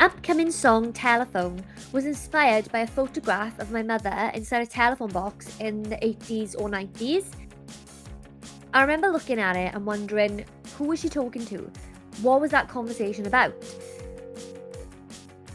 upcoming song Telephone was inspired by a photograph of my mother inside a telephone box in the 80s or 90s. I remember looking at it and wondering, who was she talking to? What was that conversation about?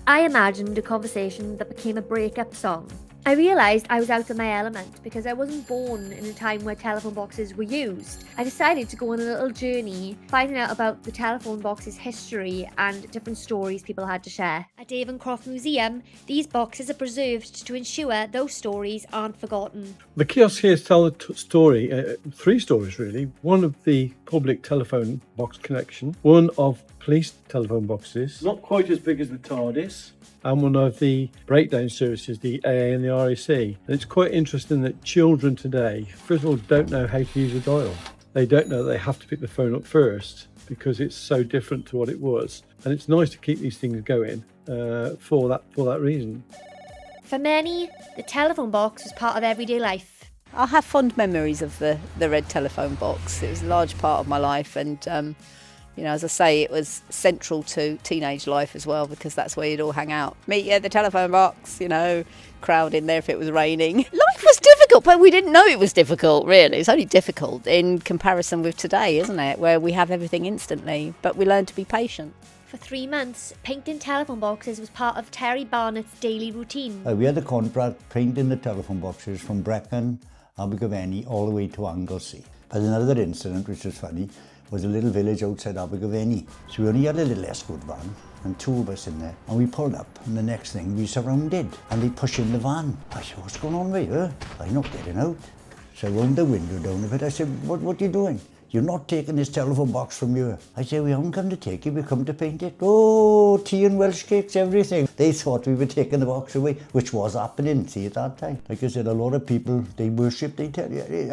I imagined a conversation that became a breakup song. I realised I was out of my element because I wasn't born in a time where telephone boxes were used. I decided to go on a little journey, finding out about the telephone box's history and different stories people had to share. At Croft Museum, these boxes are preserved to ensure those stories aren't forgotten. The kiosks here tell a story, three stories really. One of the public telephone box collection, one of police telephone boxes, not quite as big as the TARDIS, and one of the breakdown services, the AA and the RAC. And it's quite interesting that children today, first of all, don't know how to use a dial. They don't know that they have to pick the phone up first because it's so different to what it was. And it's nice to keep these things going for that reason. For many, the telephone box was part of everyday life. I have fond memories of the red telephone box. It was a large part of my life, and as I say, it was central to teenage life as well, because that's where you'd all hang out. Meet you at the telephone box, crowd in there if it was raining. Life was difficult, but we didn't know it was difficult, really. It's only difficult in comparison with today, isn't it, where we have everything instantly, but we learn to be patient. For 3 months, painting telephone boxes was part of Terry Barnett's daily routine. We had a contract painting the telephone boxes from Brecon, Abergavenny, all the way to Anglesey. But another incident, which was funny, was a little village outside Abergavenny. So we only had a little escort van and two of us in there. And we pulled up, and the next thing, we surrounded. And they push in the van. I said, what's going on with you? I'm not getting out. So I rolled the window down a bit. I said, what are you doing? You're not taking this telephone box from you. I said, we haven't come to take it, we come to paint it. Oh, tea and Welsh cakes, everything. They thought we were taking the box away, which was happening, see, at that time. Like I said, a lot of people, they worship, I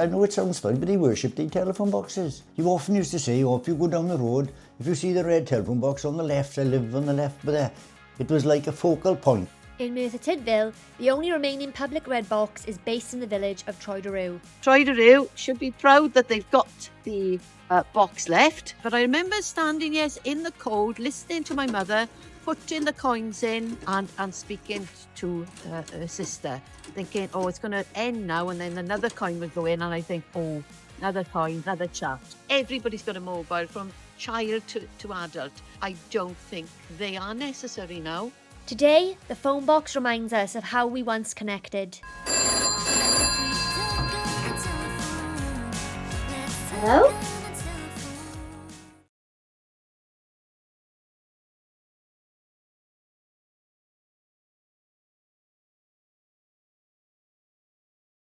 know it sounds funny, but they worship the telephone boxes. You often used to say, if you go down the road, if you see the red telephone box on the left, I live on the left, but there, it was like a focal point. In Merthyr Tydfil, the only remaining public red box is based in the village of Troederew. Troederew should be proud that they've got the box left. But I remember standing, in the cold, listening to my mother, putting the coins in and speaking to her sister, thinking, it's going to end now, and then another coin would go in, and I think, another coin, another chat. Everybody's got a mobile, from child to adult. I don't think they are necessary now. Today, the phone box reminds us of how we once connected. Hello?